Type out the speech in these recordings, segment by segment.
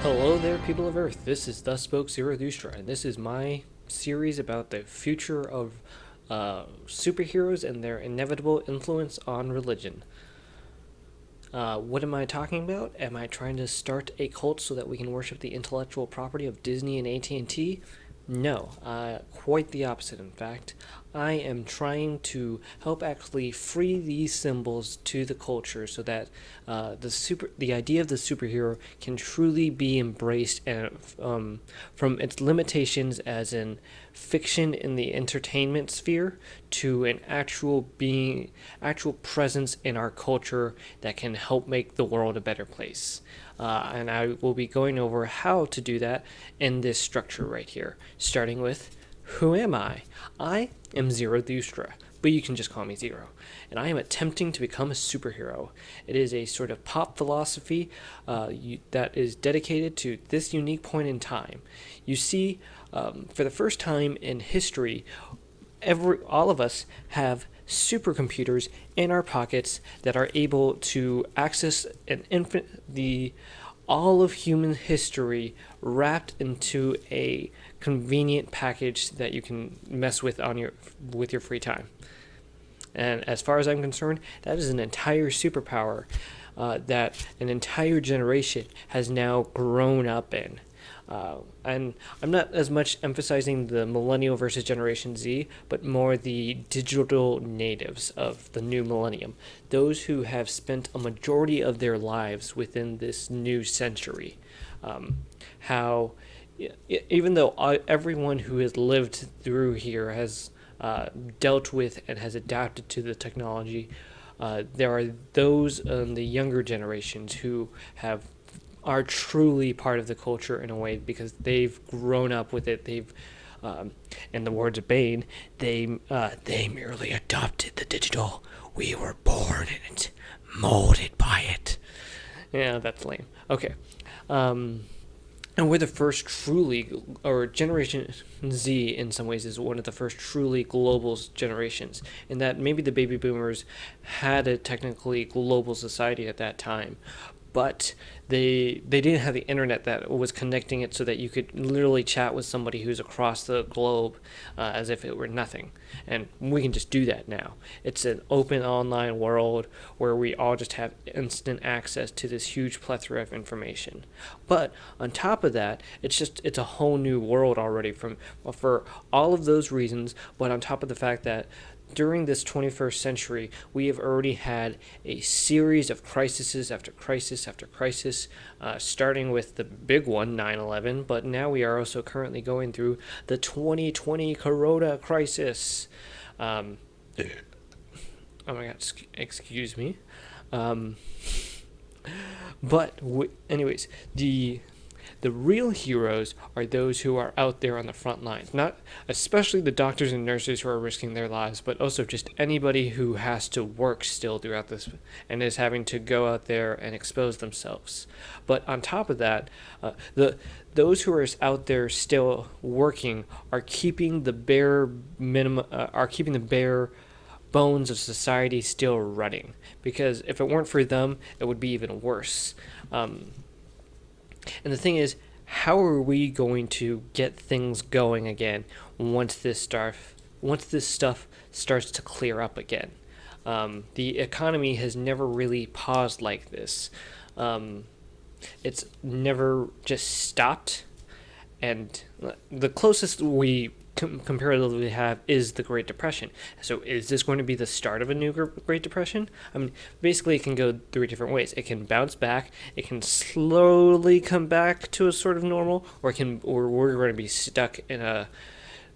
Hello there, people of Earth. This is Thus Spoke Zarathustra, and this is my series about the future of superheroes and their inevitable influence on religion. What am I talking about? Am I trying to start a cult so that we can worship the intellectual property of Disney and AT&T? No, quite the opposite, in fact. I am trying to help actually free these symbols to the culture so that the idea of the superhero can truly be embraced and from its limitations as in fiction in the entertainment sphere to an actual presence in our culture that can help make the world a better place. And I will be going over how to do that in this structure right here, starting with who am I? I am Zarathustra, but you can just call me Zero, and I am attempting to become a superhero. It is a sort of pop philosophy that is dedicated to this unique point in time. You see, for the first time in history, all of us have supercomputers in our pockets that are able to access all of human history wrapped into a convenient package that you can mess with with your free time. And as far as I'm concerned, that is an entire superpower that an entire generation has now grown up in. And I'm not as much emphasizing the millennial versus Generation Z, but more the digital natives of the new millennium, those who have spent a majority of their lives within this new century. How, even though everyone who has lived through here has dealt with and has adapted to the technology, there are those in the younger generations who are truly part of the culture in a way because they've grown up with it. They've, in the words of Bane, they merely adopted the digital. We were born in it, molded by it. Yeah, that's lame. Okay. And we're the first or Generation Z in some ways is one of the first truly global generations, in that maybe the baby boomers had a technically global society at that time, but they didn't have the internet that was connecting it so that you could literally chat with somebody who's across the globe as if it were nothing. And we can just do that now. It's an open online world where we all just have instant access to this huge plethora of information. But on top of that, it's a whole new world already for all of those reasons, but on top of the fact that during this 21st century, we have already had a series of crises after crisis after crisis, starting with the big one, 9/11, but now we are also currently going through the 2020 Corona crisis. Oh my god, excuse me. Anyways, the real heroes are those who are out there on the front lines, not especially the doctors and nurses who are risking their lives, but also just anybody who has to work still throughout this and is having to go out there and expose themselves. But on top of that, those who are out there still working are keeping the bare bones of society still running, because if it weren't for them, it would be even worse. And the thing is, how are we going to get things going again once this stuff starts to clear up again? The economy has never really paused like this. It's never just stopped. And the closest we comparatively have is the Great Depression. So is this going to be the start of a new Great Depression? I mean, basically it can go three different ways. It can bounce back, it can slowly come back to a sort of normal, or we're going to be stuck in a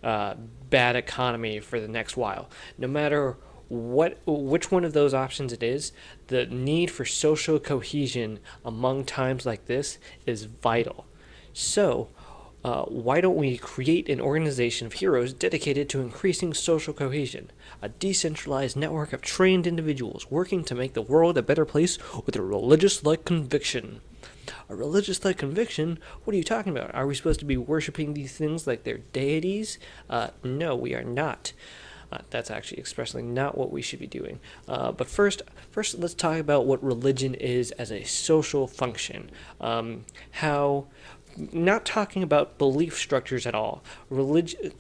bad economy for the next while. No matter which one of those options it is, the need for social cohesion among times like this is vital. So why don't we create an organization of heroes dedicated to increasing social cohesion? A decentralized network of trained individuals working to make the world a better place with a religious-like conviction. A religious-like conviction? What are you talking about? Are we supposed to be worshiping these things like they're deities? No, we are not. That's actually expressly not what we should be doing. But first, let's talk about what religion is as a social function. How, not talking about belief structures at all. Religion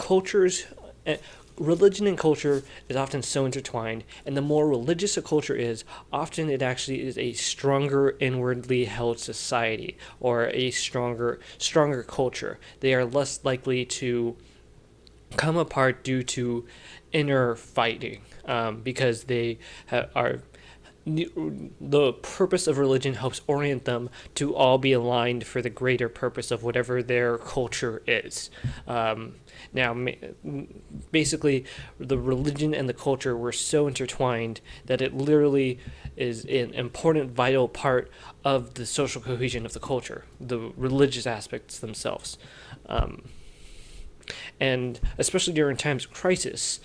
and culture is often so intertwined, and the more religious a culture is, often it actually is a stronger inwardly held society or a stronger culture. They are less likely to come apart due to inner fighting, because they are. The purpose of religion helps orient them to all be aligned for the greater purpose of whatever their culture is. Now, basically, the religion and the culture were so intertwined that it literally is an important, vital part of the social cohesion of the culture, the religious aspects themselves. And especially during times of crisis.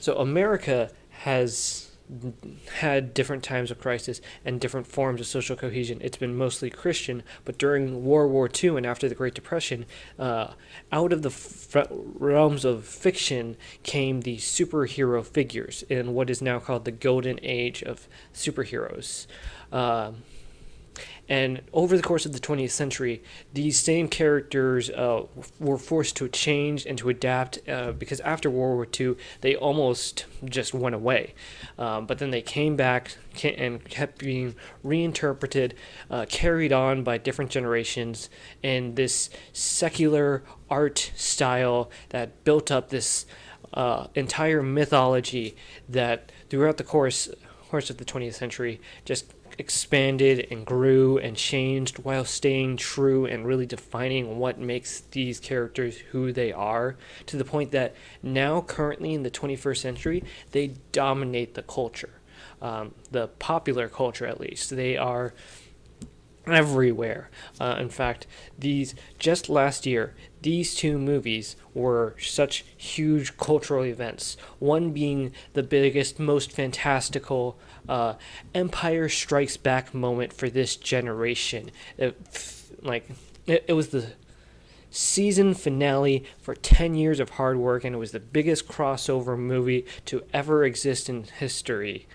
So America has had different times of crisis and different forms of social cohesion. It's been mostly Christian, but during World War II and after the Great Depression, out of the realms of fiction came the superhero figures in what is now called the Golden Age of superheroes. And over the course of the 20th century, these same characters were forced to change and to adapt because after World War II, they almost just went away. But then they came back and kept being reinterpreted, carried on by different generations in this secular art style that built up this entire mythology that throughout the course of the 20th century just expanded and grew and changed while staying true and really defining what makes these characters who they are, to the point that now, currently in the 21st century, they dominate the culture, the popular culture at least. They are everywhere. In fact, just last year, these two movies were such huge cultural events. One being the biggest, most fantastical Empire Strikes Back moment for this generation. It was the season finale for 10 years of hard work, and it was the biggest crossover movie to ever exist in history.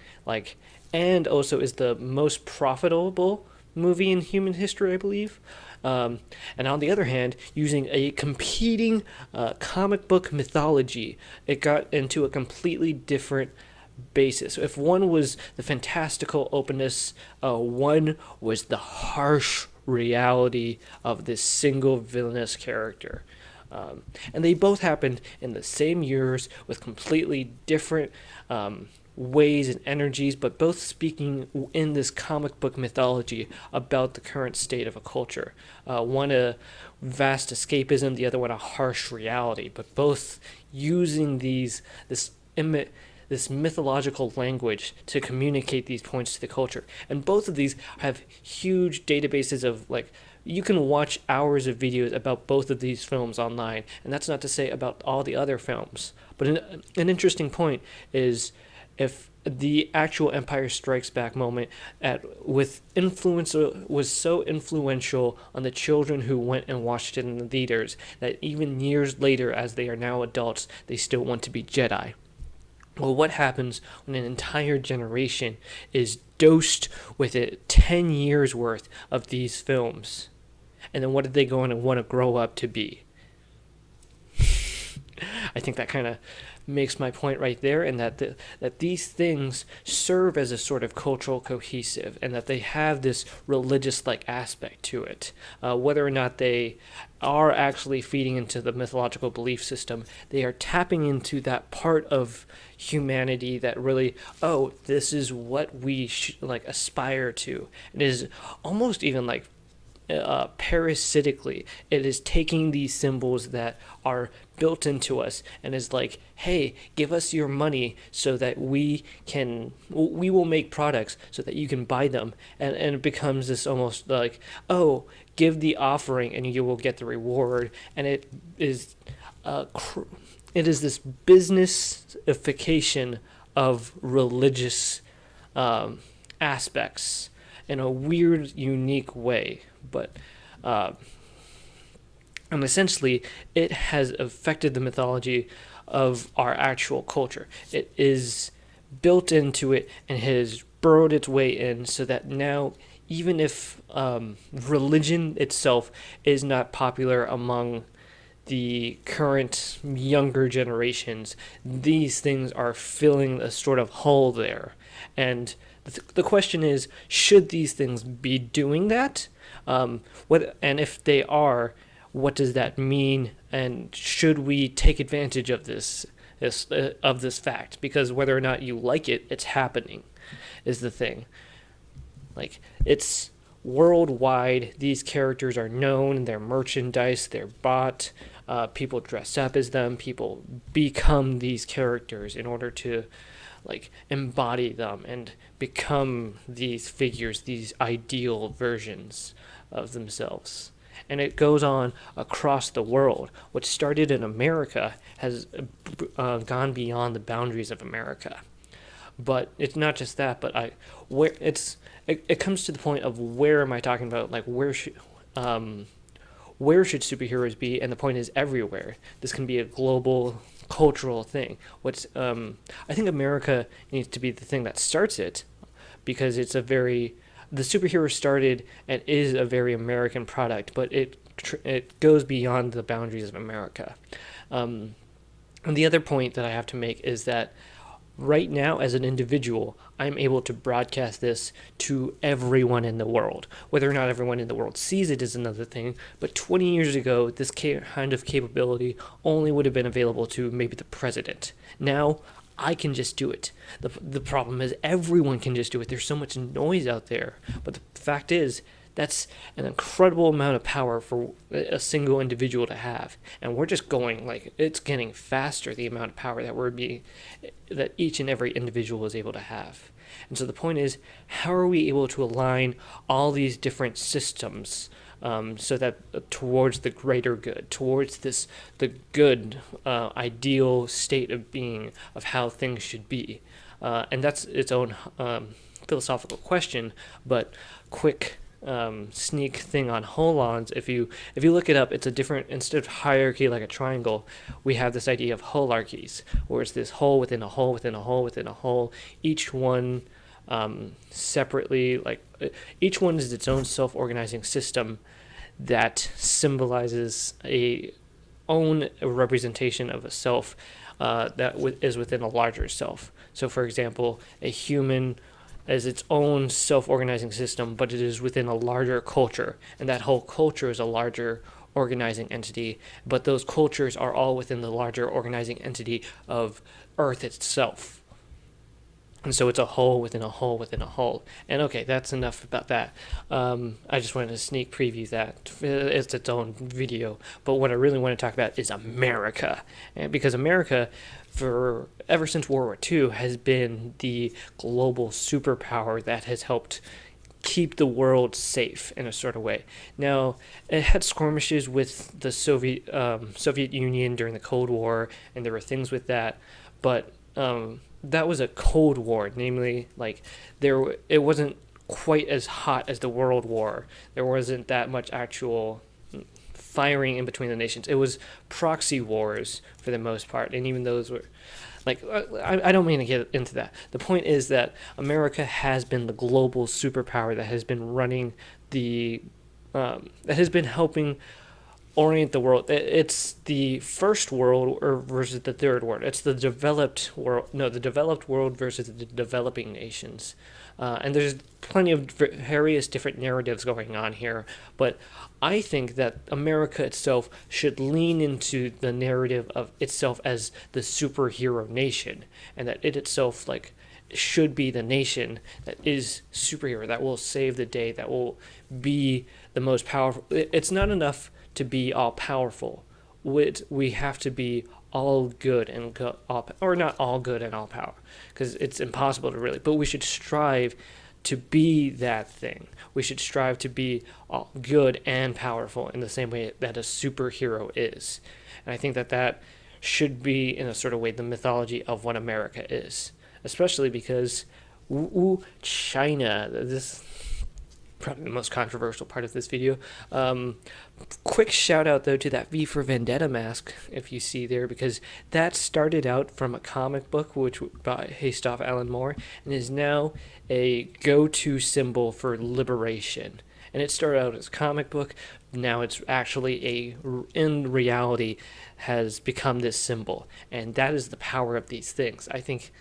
And also is the most profitable movie in human history, I believe. And on the other hand, using a competing comic book mythology, it got into a completely different basis. If one was the fantastical openness, one was the harsh reality of this single villainous character. And they both happened in the same years with completely different ways and energies, but both speaking in this comic book mythology about the current state of a culture. One a vast escapism, the other one a harsh reality, but both using this mythological language to communicate these points to the culture. And both of these have huge databases of you can watch hours of videos about both of these films online, and that's not to say about all the other films. But an interesting point is, if the actual Empire Strikes Back moment was so influential on the children who went and watched it in the theaters that even years later, as they are now adults, they still want to be Jedi. Well, what happens when an entire generation is dosed with 10 years worth of these films? And then what are they going to want to grow up to be? I think that kind of makes my point right there, and that these things serve as a sort of cultural cohesive, and that they have this religious-like aspect to it. Whether or not they are actually feeding into the mythological belief system, they are tapping into that part of humanity that really, this is what we aspire to. It is almost even parasitically, it is taking these symbols that are built into us and is like, hey, give us your money so that we will make products so that you can buy them, and it becomes this almost give the offering and you will get the reward. And it is this businessification of religious aspects in a weird, unique way. But And essentially, it has affected the mythology of our actual culture. It is built into it and has burrowed its way in so that now, even if religion itself is not popular among the current younger generations, these things are filling a sort of hole there. And the question is, should these things be doing that? And if they are, what does that mean? And should we take advantage of this fact? Because whether or not you like it, it's happening, is the thing. Like, it's worldwide. These characters are known. They're merchandise. They're bought. People dress up as them. People become these characters in order to, like, embody them and become these figures, these ideal versions of themselves. And it goes on across the world. What started in America has gone beyond the boundaries of America. But it's not just that. But it comes to the point of, where am I talking about? Like, where should superheroes be? And the point is, everywhere. This can be a global cultural thing. I think America needs to be the thing that starts it, because the superhero started and is a very American product, but it goes beyond the boundaries of America. And the other point that I have to make is that right now, as an individual, I'm able to broadcast this to everyone in the world. Whether or not everyone in the world sees it is another thing, but 20 years ago, this kind of capability only would have been available to maybe the president. Now, I can just do it. The problem is, everyone can just do it. There's so much noise out there. But the fact is, that's an incredible amount of power for a single individual to have. And we're just going, like, it's getting faster, the amount of power that each and every individual is able to have. And so the point is, how are we able to align all these different systems so that towards the greater good, towards the good, ideal state of being of how things should be? And that's its own philosophical question, but quick sneak thing on holons. If you look it up, it's a different, instead of hierarchy like a triangle, we have this idea of holarchies, where it's this hole within a hole within a hole within a hole, each one separately, like each one is its own self-organizing system that symbolizes a own representation of a self that is within a larger self. So for example, a human as its own self-organizing system, but it is within a larger culture, and that whole culture is a larger organizing entity, but those cultures are all within the larger organizing entity of Earth itself. And so it's a whole within a whole within a whole. And okay, that's enough about that. I just wanted to sneak preview that. It's its own video. But what I really want to talk about is America. And because America, for ever since World War II, has been the global superpower that has helped keep the world safe in a sort of way. Now, it had skirmishes with the Soviet Union during the Cold War, and there were things with that, but that was a Cold War, namely, like, it wasn't quite as hot as the World War. There wasn't that much actual firing in between the nations. It was proxy wars for the most part, and even those were, like, I don't mean to get into that. The point is that America has been the global superpower that has been running that has been helping orient the world. It's the first world versus the third world. It's the developed world. No, the developed world versus the developing nations. And there's plenty of various different narratives going on here. But I think that America itself should lean into the narrative of itself as the superhero nation, and that it itself, like, should be the nation that is superhero, that will save the day, that will be the most powerful. It's not enough to be all powerful. We have to be all good and or not all good and all power, because it's impossible to really. But we should strive to be that thing. We should strive to be all good and powerful in the same way that a superhero is. And I think that should be, in a sort of way, the mythology of what America is, especially because China, probably the most controversial part of this video. Quick shout out though to that V for Vendetta mask, if you see there, because that started out from a comic book which by Hastoff Alan Moore and is now a go-to symbol for liberation. And it started out as a comic book. Now it's actually in reality, has become this symbol, and that is the power of these things. I think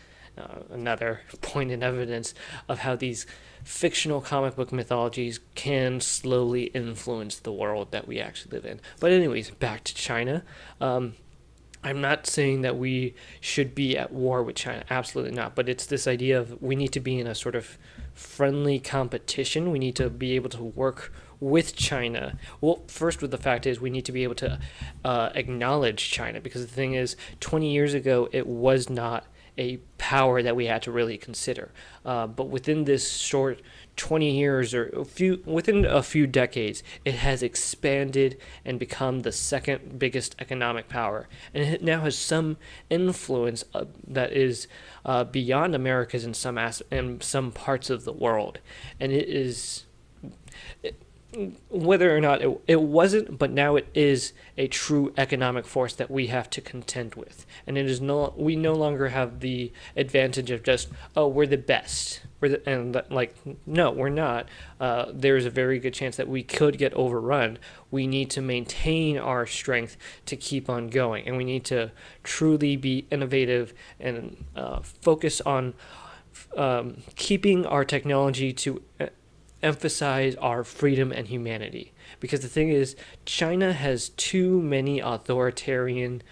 another point in evidence of how these fictional comic book mythologies can slowly influence the world that we actually live in. But anyways, back to China. I'm not saying that we should be at war with China. Absolutely not. But it's this idea of we need to be in a sort of friendly competition. We need to be able to work with China. Well, first, with the fact is we need to be able to acknowledge China, because the thing is, 20 years ago, it was not a power that we had to really consider. But within this short 20 years or within a few decades, it has expanded and become the second biggest economic power. And it now has some influence that is beyond America's in some parts of the world. And it is... whether or not it wasn't, but now it is a true economic force that we have to contend with. And it is we no longer have the advantage of just, oh, we're the best. No, we're not. There's a very good chance that we could get overrun. We need to maintain our strength to keep on going. And we need to truly be innovative and focus on keeping our technology to emphasize our freedom and humanity. Because the thing is, China has too many authoritarian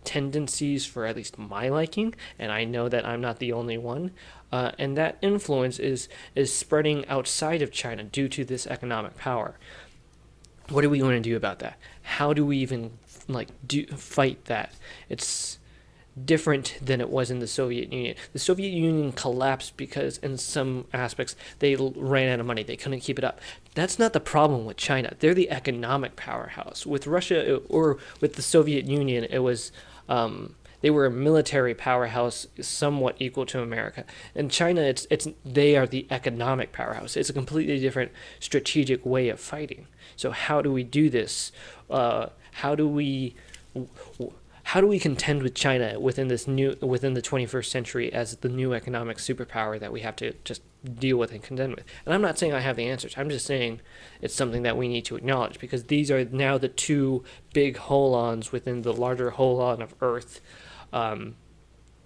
tendencies for at least my liking, and I know that I'm not the only one. And that influence is spreading outside of China due to this economic power. What are we going to do about that? How do we even fight that? It's different than it was in the Soviet Union. The Soviet Union collapsed because in some aspects they ran out of money. They couldn't keep it up. That's not the problem with China. They're the economic powerhouse. With Russia or with the Soviet Union, it was they were a military powerhouse somewhat equal to America. In China, they are the economic powerhouse. It's a completely different strategic way of fighting. So how do we do this? How do we contend with China within the 21st century as the new economic superpower that we have to just deal with and contend with? And I'm not saying I have the answers. I'm just saying it's something that we need to acknowledge, because these are now the two big holons within the larger holon of Earth, and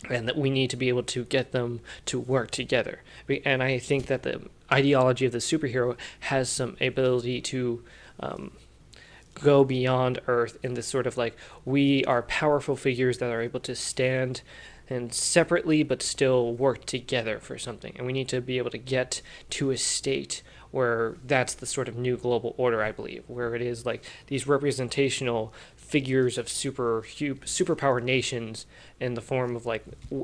that we need to be able to get them to work together. And I think that the ideology of the superhero has some ability to go beyond Earth in this sort of we are powerful figures that are able to stand and separately but still work together for something. And we need to be able to get to a state where that's the sort of new global order, I believe, where it is these representational figures of superpower nations in the form of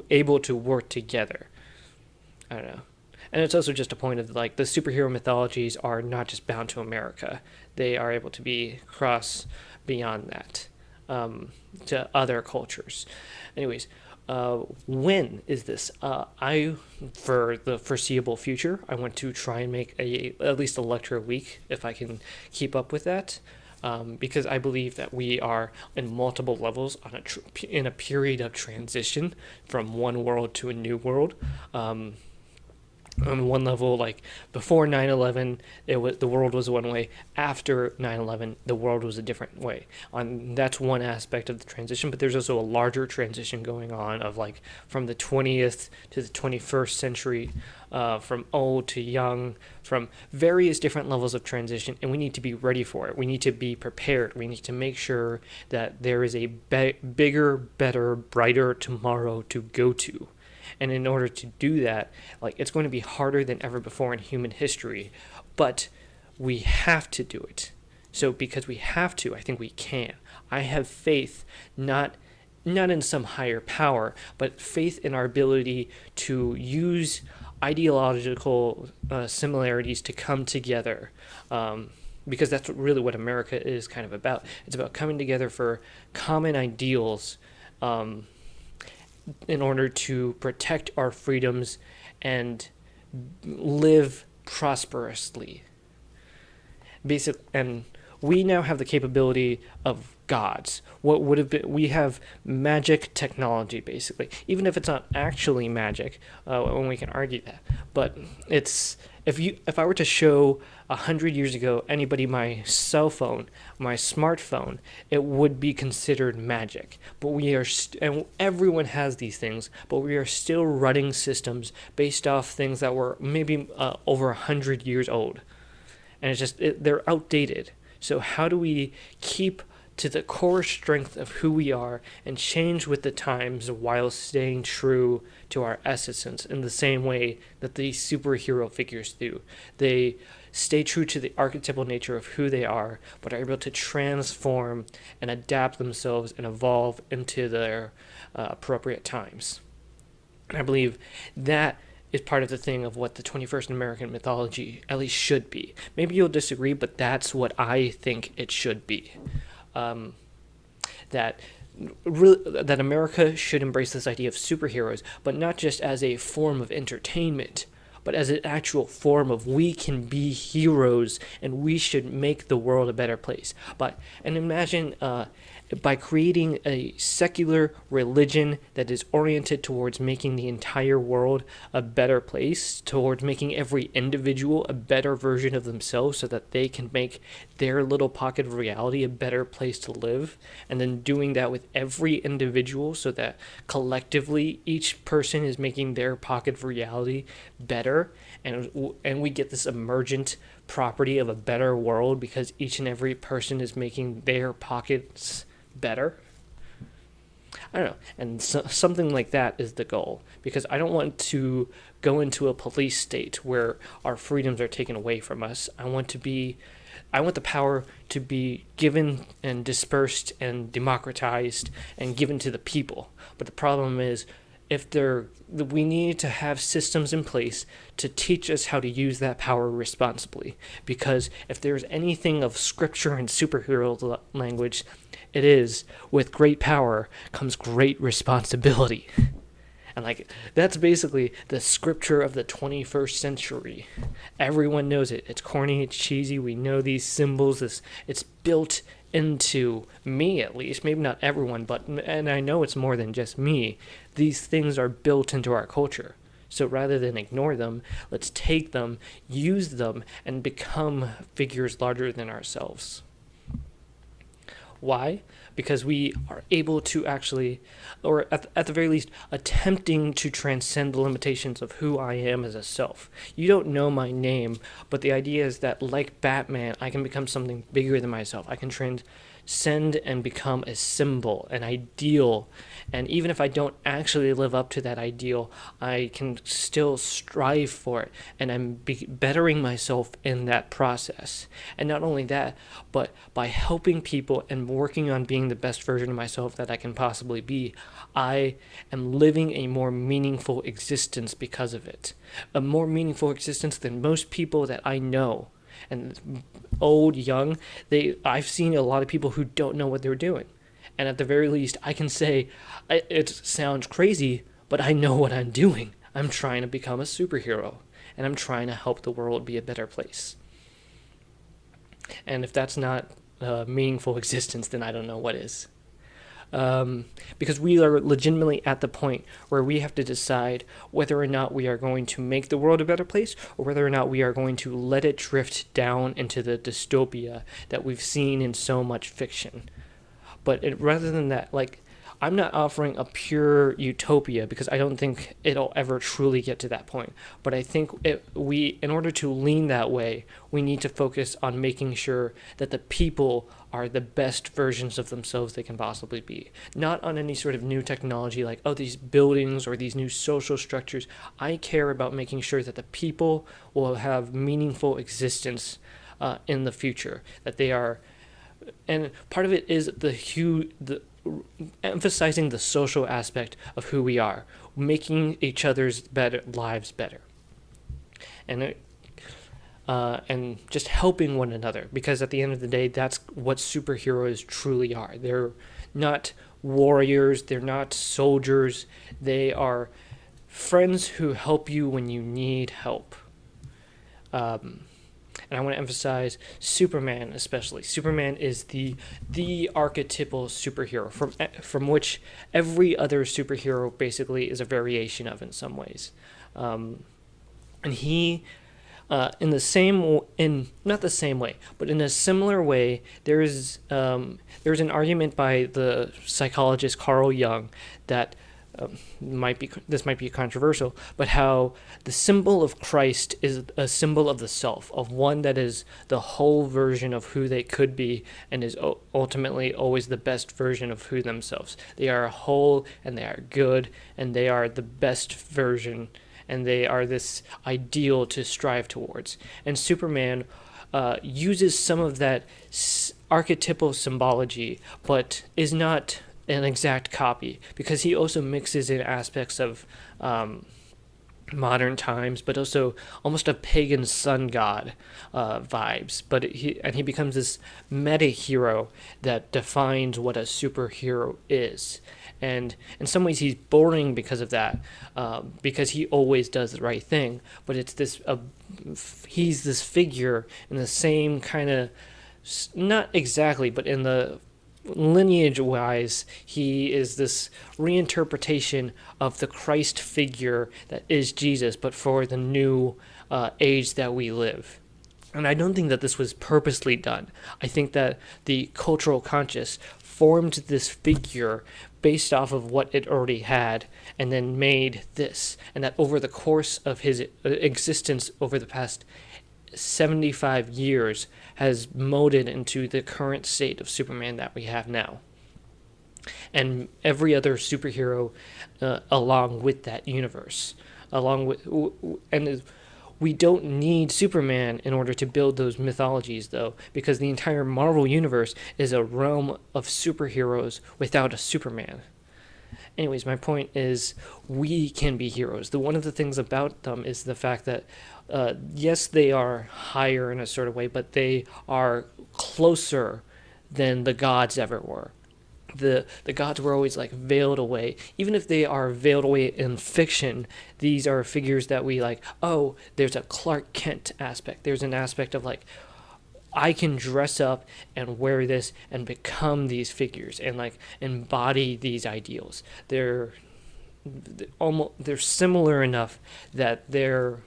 able to work together. I don't know. And it's also just a point of the superhero mythologies are not just bound to America. They are able to be cross beyond that to other cultures. Anyways, when is this? For the foreseeable future, I want to try and make at least a lecture a week if I can keep up with that. Because I believe that we are in multiple levels in a period of transition from one world to a new world. On one level, before 9/11, the world was one way. After 9/11, the world was a different way. That's one aspect of the transition, but there's also a larger transition going on of from the 20th to the 21st century, from old to young, from various different levels of transition, and we need to be ready for it. We need to be prepared. We need to make sure that there is a bigger, better, brighter tomorrow to go to. And in order to do that, it's going to be harder than ever before in human history, but we have to do it. So because we have to, I think we can. I have faith, not in some higher power, but faith in our ability to use ideological similarities to come together, because that's really what America is kind of about. It's about coming together for common ideals, in order to protect our freedoms and live prosperously. And we now have the capability of gods. What would have been, we have magic technology, basically, even if it's not actually magic, when we can argue that. But it's, if I were to show 100 years ago anybody my cell phone, my smartphone, it would be considered magic. But we are, and everyone has these things, but we are still running systems based off things that were maybe over 100 years old. And it's just, they're outdated. So how do we keep to the core strength of who we are and change with the times while staying true to our essence in the same way that these superhero figures do? They stay true to the archetypal nature of who they are, but are able to transform and adapt themselves and evolve into their appropriate times. And I believe that is part of the thing of what the 21st American mythology at least should be. Maybe you'll disagree, but that's what I think it should be. That America should embrace this idea of superheroes, but not just as a form of entertainment, but as an actual form of we can be heroes and we should make the world a better place. And imagine by creating a secular religion that is oriented towards making the entire world a better place, towards making every individual a better version of themselves so that they can make their little pocket of reality a better place to live, and then doing that with every individual so that collectively each person is making their pocket of reality better, and we get this emergent property of a better world because each and every person is making their pockets better. I don't know, and something like that is the goal, because I don't want to go into a police state where our freedoms are taken away from us. I want the power to be given and dispersed and democratized and given to the people. But the problem is, we need to have systems in place to teach us how to use that power responsibly. Because if there's anything of scripture and superhero language, it is, with great power comes great responsibility. And that's basically the scripture of the 21st century. Everyone knows it. It's corny, it's cheesy, we know these symbols. It's built into me, at least, maybe not everyone, and I know it's more than just me. These things are built into our culture. So rather than ignore them, let's take them, use them, and become figures larger than ourselves. Why? Because we are able to actually, or at the very least, attempting to transcend the limitations of who I am as a self. You don't know my name, but the idea is that, like Batman, I can become something bigger than myself. I can transcend and become a symbol, an ideal. And even if I don't actually live up to that ideal, I can still strive for it, and I'm bettering myself in that process. And not only that, but by helping people and working on being the best version of myself that I can possibly be, I am living a more meaningful existence because of it. A more meaningful existence than most people that I know. And old, young, I've seen a lot of people who don't know what they're doing. And at the very least, I can say, it sounds crazy, but I know what I'm doing. I'm trying to become a superhero, and I'm trying to help the world be a better place. And if that's not a meaningful existence, then I don't know what is. Because we are legitimately at the point where we have to decide whether or not we are going to make the world a better place, or whether or not we are going to let it drift down into the dystopia that we've seen in so much fiction. But rather than that, I'm not offering a pure utopia, because I don't think it'll ever truly get to that point. But I think in order to lean that way, we need to focus on making sure that the people are the best versions of themselves they can possibly be. Not on any sort of new technology like, these buildings or these new social structures. I care about making sure that the people will have meaningful existence in the future, that they are. And part of it is the emphasizing the social aspect of who we are, making each other's lives better, and just helping one another. Because at the end of the day, that's what superheroes truly are. They're not warriors. They're not soldiers. They are friends who help you when you need help. And I want to emphasize Superman especially. Superman is the archetypal superhero from which every other superhero basically is a variation of in some ways. And he in not the same way, but in a similar way, there's an argument by the psychologist Carl Jung that might be controversial, but how the symbol of Christ is a symbol of the self, of one that is the whole version of who they could be and is ultimately always the best version of who themselves. They are whole and they are good and they are the best version and they are this ideal to strive towards. And Superman uses some of that archetypal symbology, but is not an exact copy, because he also mixes in aspects of modern times, but also almost a pagan sun god vibes. But he becomes this meta hero that defines what a superhero is. And in some ways, he's boring because of that, because he always does the right thing. But it's he's this figure in the same kind of, not exactly, but in the lineage-wise, he is this reinterpretation of the Christ figure that is Jesus, but for the new age that we live. And I don't think that this was purposely done. I think that the cultural conscious formed this figure based off of what it already had and then made this. And that over the course of his existence over the past 75 years has molded into the current state of Superman that we have now. And every other superhero along with that universe. And we don't need Superman in order to build those mythologies, though, because the entire Marvel universe is a realm of superheroes without a Superman. Anyways, my point is we can be heroes. One of the things about them is the fact that, yes, they are higher in a sort of way, but they are closer than the gods ever were. The gods were always like veiled away. Even if they are veiled away in fiction, these are figures that we like, oh, there's a Clark Kent aspect. There's an aspect of like, I can dress up and wear this and become these figures and like embody these ideals. They're similar enough that they're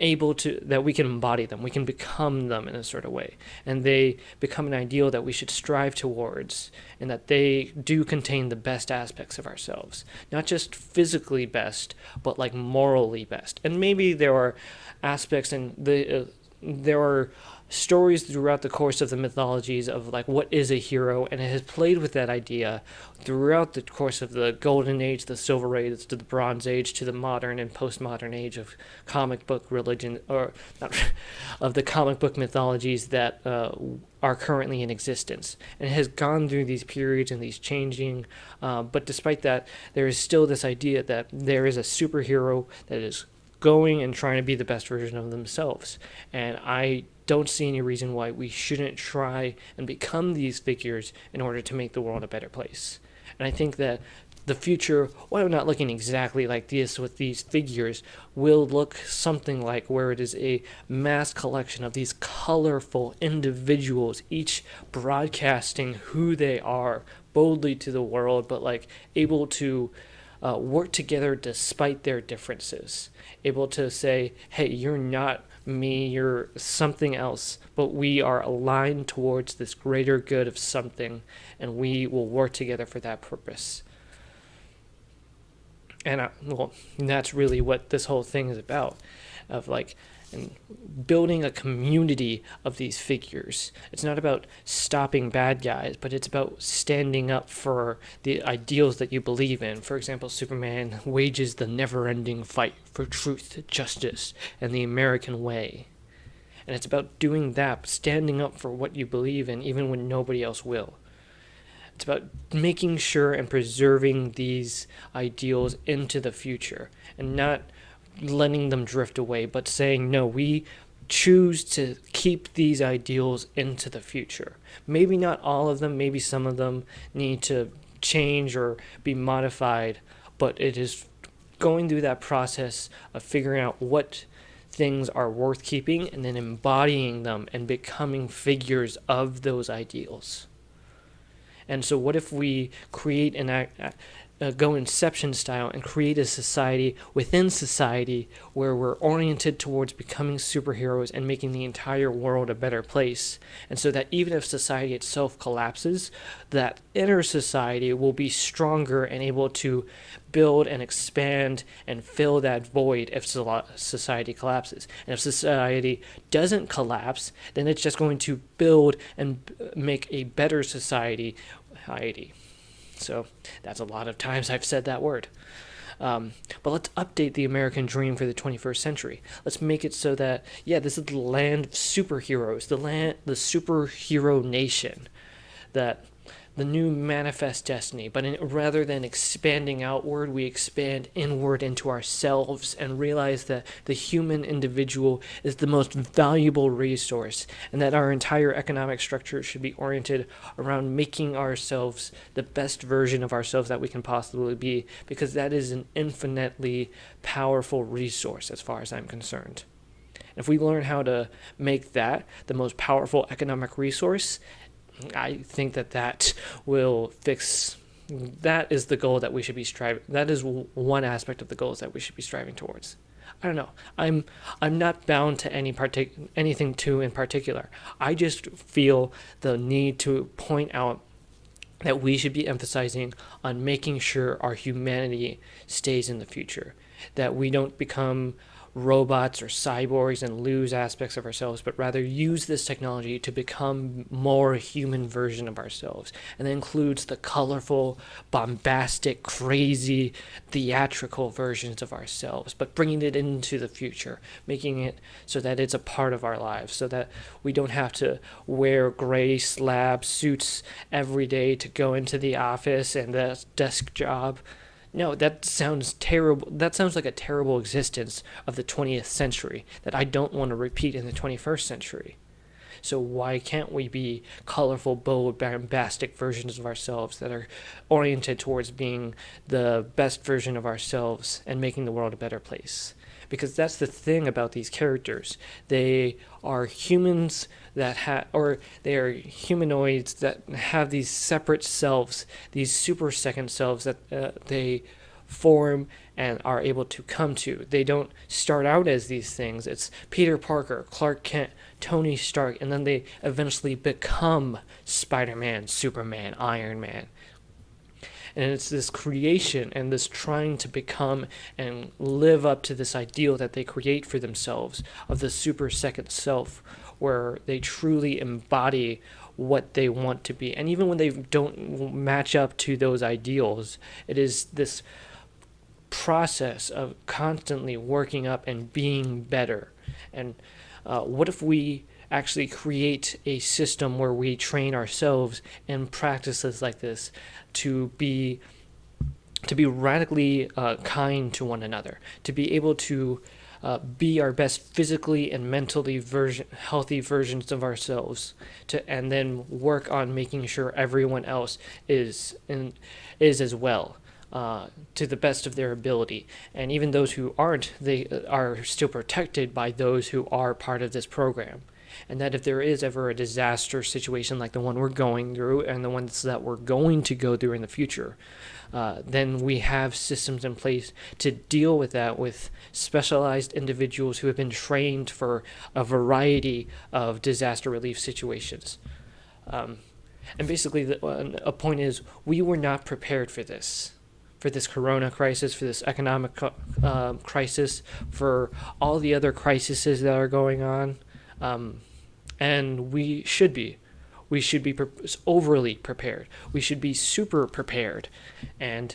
able to, that we can embody them, we can become them in a sort of way, and they become an ideal that we should strive towards, and that they do contain the best aspects of ourselves, not just physically best, but like morally best. And maybe there are aspects and there are stories throughout the course of the mythologies of like what is a hero, and it has played with that idea throughout the course of the Golden Age, the Silver Age, to the Bronze Age, to the modern and postmodern age of comic book religion, or not, of the comic book mythologies that are currently in existence. And it has gone through these periods and these changing, but despite that, there is still this idea that there is a superhero that is going and trying to be the best version of themselves. And I don't see any reason why we shouldn't try and become these figures in order to make the world a better place. And I think that the future, while not looking exactly like this with these figures, will look something like where it is a mass collection of these colorful individuals, each broadcasting who they are boldly to the world, but like able to work together despite their differences. Able to say, hey, you're not me, you're something else, but we are aligned towards this greater good of something, and we will work together for that purpose. And that's really what this whole thing is about, of like, and building a community of these figures. It's not about stopping bad guys, but it's about standing up for the ideals that you believe in. For example, Superman wages the never-ending fight for truth, justice, and the American way. And it's about doing that, standing up for what you believe in, even when nobody else will. It's about making sure and preserving these ideals into the future, and not letting them drift away, but saying, no, we choose to keep these ideals into the future. Maybe not all of them, maybe some of them need to change or be modified, but it is going through that process of figuring out what things are worth keeping and then embodying them and becoming figures of those ideals. And so what if we create go Inception style and create a society within society where we're oriented towards becoming superheroes and making the entire world a better place. And so that even if society itself collapses, that inner society will be stronger and able to build and expand and fill that void if society collapses. And if society doesn't collapse, then it's just going to build and make a better society. So that's a lot of times I've said that word. But let's update the American dream for the 21st century. Let's make it so that, this is the land of superheroes, the superhero nation, that the new manifest destiny. But rather than expanding outward, we expand inward into ourselves and realize that the human individual is the most valuable resource, and that our entire economic structure should be oriented around making ourselves the best version of ourselves that we can possibly be, because that is an infinitely powerful resource as far as I'm concerned. If we learn how to make that the most powerful economic resource, I think that will fix. That is the goal that we should be striving. That is one aspect of the goals that we should be striving towards. I don't know. I'm not bound to anything in particular. I just feel the need to point out that we should be emphasizing on making sure our humanity stays in the future, that we don't become robots or cyborgs and lose aspects of ourselves, but rather use this technology to become more human version of ourselves. And that includes the colorful, bombastic, crazy, theatrical versions of ourselves, but bringing it into the future, making it so that it's a part of our lives, so that we don't have to wear gray slab suits every day to go into the office and the desk job. No, that sounds terrible. That sounds like a terrible existence of the 20th century that I don't want to repeat in the 21st century. So why can't we be colorful, bold, bombastic versions of ourselves that are oriented towards being the best version of ourselves and making the world a better place? Because that's the thing about these characters. They are humans they are humanoids that have these separate selves, these super second selves that they form and are able to come to. They don't start out as these things. It's Peter Parker, Clark Kent, Tony Stark, and then they eventually become Spider-Man, Superman, Iron Man. And it's this creation and this trying to become and live up to this ideal that they create for themselves of the super second self, where they truly embody what they want to be. And even when they don't match up to those ideals, it is this process of constantly working up and being better. And what if we actually create a system where we train ourselves in practices like this to be radically kind to one another, to be able to be our best physically and mentally healthy versions of ourselves, and then work on making sure everyone else is as well, to the best of their ability. And even those who aren't, they are still protected by those who are part of this program. And that if there is ever a disaster situation like the one we're going through and the ones that we're going to go through in the future, then we have systems in place to deal with that with specialized individuals who have been trained for a variety of disaster relief situations. And basically, a point is, we were not prepared for this corona crisis, for this economic crisis, for all the other crises that are going on. And we should be. We should be overly prepared. We should be super prepared. And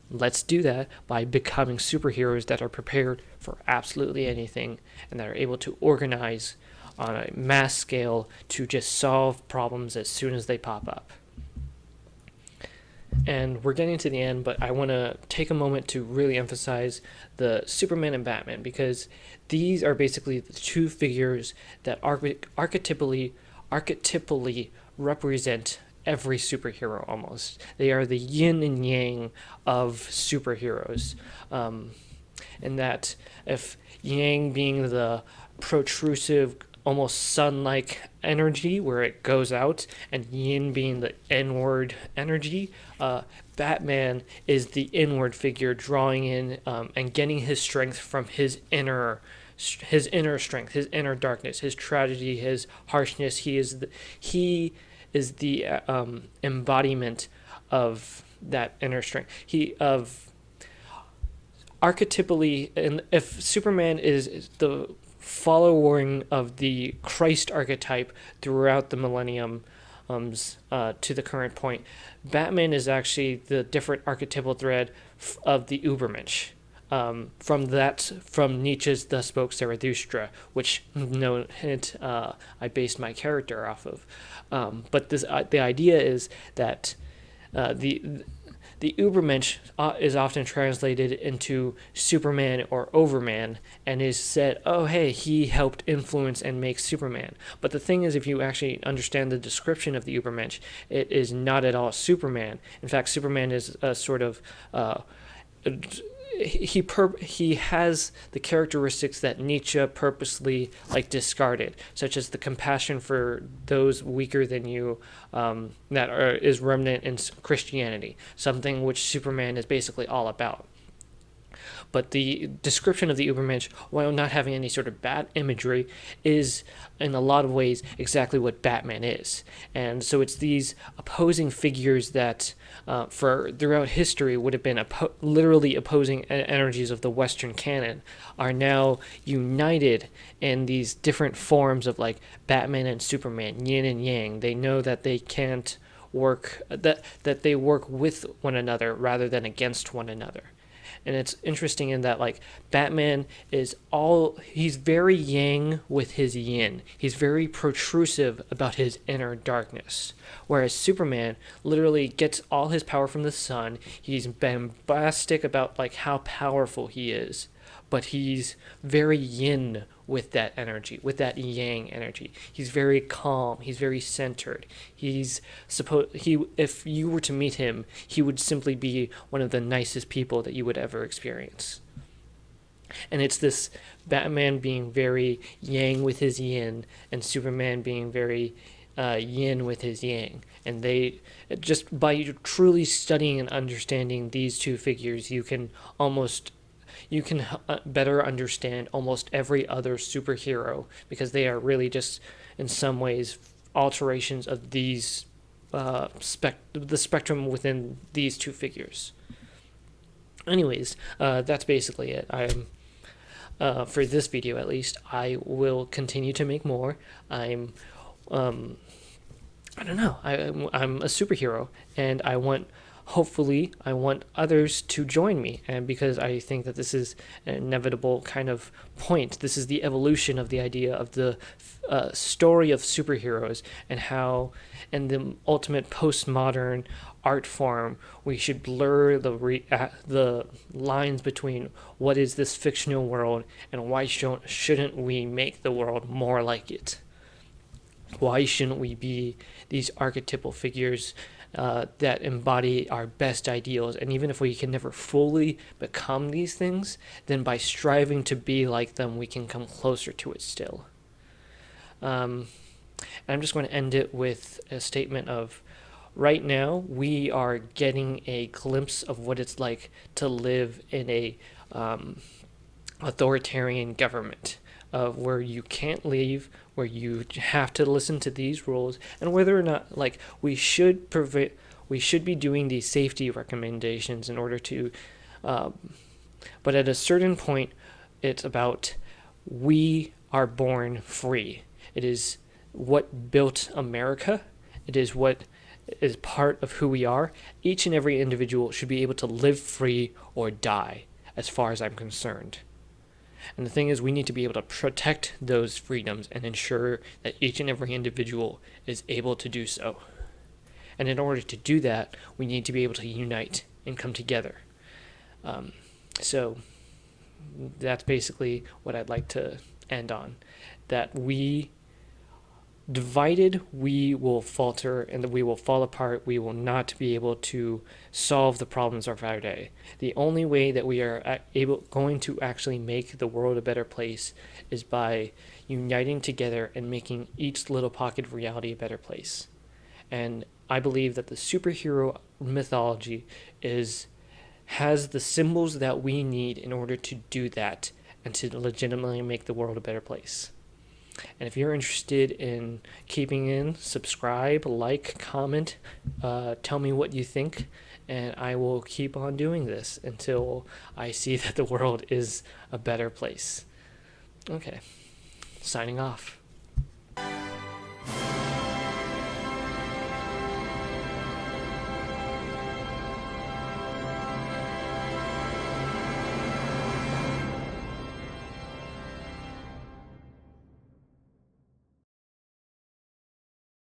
let's do that by becoming superheroes that are prepared for absolutely anything and that are able to organize on a mass scale to just solve problems as soon as they pop up. And we're getting to the end, but I want to take a moment to really emphasize the Superman and Batman, because these are basically the two figures that archetypally represent every superhero almost. They are the yin and yang of superheroes. And that if yang being the protrusive, almost sun-like energy where it goes out, and yin being the inward energy, Batman is the inward figure drawing in and getting his strength from his inner strength, his inner darkness, his tragedy, his harshness. He is the embodiment of that inner strength. He of archetypally, and if Superman is the following of the Christ archetype throughout the millennium to the current point, Batman is actually the different archetypal thread of the Übermensch. From Nietzsche's The Spoke Zarathustra, which I based my character off of. But the idea is that the Übermensch is often translated into Superman or Overman, and is said, oh hey, he helped influence and make Superman. But the thing is, if you actually understand the description of the Übermensch, it is not at all Superman. In fact, Superman is a sort of he has the characteristics that Nietzsche purposely discarded, such as the compassion for those weaker than you, is remnant in Christianity, something which Superman is basically all about. But the description of the Übermensch, while not having any sort of bad imagery, is in a lot of ways exactly what Batman is. And so it's these opposing figures that for throughout history would have been literally opposing energies of the Western canon, are now united in these different forms of Batman and Superman, yin and yang. They know that they can't work, that they work with one another rather than against one another. And it's interesting in that Batman he's very yang with his yin. He's very protrusive about his inner darkness. Whereas Superman literally gets all his power from the sun. He's bombastic about how powerful he is. But he's very yin with that energy, with that yang energy. He's very calm. He's very centered. If you were to meet him, he would simply be one of the nicest people that you would ever experience. And it's this Batman being very yang with his yin, and Superman being very yin with his yang. And they, just by truly studying and understanding these two figures, you can better understand almost every other superhero, because they are really just, in some ways, alterations of these the spectrum within these two figures. Anyways, that's basically it. For this video at least, I will continue to make more. I don't know. I'm a superhero, and hopefully I want others to join me, and because I think that this is an inevitable kind of point. This is the evolution of the idea of the story of superheroes, and how in the ultimate postmodern art form we should blur the lines between what is this fictional world and why shouldn't we make the world more like it. Why shouldn't we be these archetypal figures that embody our best ideals? And even if we can never fully become these things, then by striving to be like them, we can come closer to it still. And I'm just going to end it with a statement of, right now, we are getting a glimpse of what it's like to live in a authoritarian government, of where you can't leave, where you have to listen to these rules, and whether or not we should be doing these safety recommendations in order to but at a certain point, it's about, we are born free. It is what built America. It is what is part of who we are. Each and every individual should be able to live free or die, as far as I'm concerned. And the thing is, we need to be able to protect those freedoms and ensure that each and every individual is able to do so. And in order to do that, we need to be able to unite and come together. So that's basically what I'd like to end on. That we Divided, we will falter and we will fall apart. We will not be able to solve the problems of our day. The only way that we are going to actually make the world a better place is by uniting together and making each little pocket of reality a better place. And I believe that the superhero mythology has the symbols that we need in order to do that and to legitimately make the world a better place. And if you're interested in keeping in, subscribe, like, comment, tell me what you think, and I will keep on doing this until I see that the world is a better place. Okay, signing off.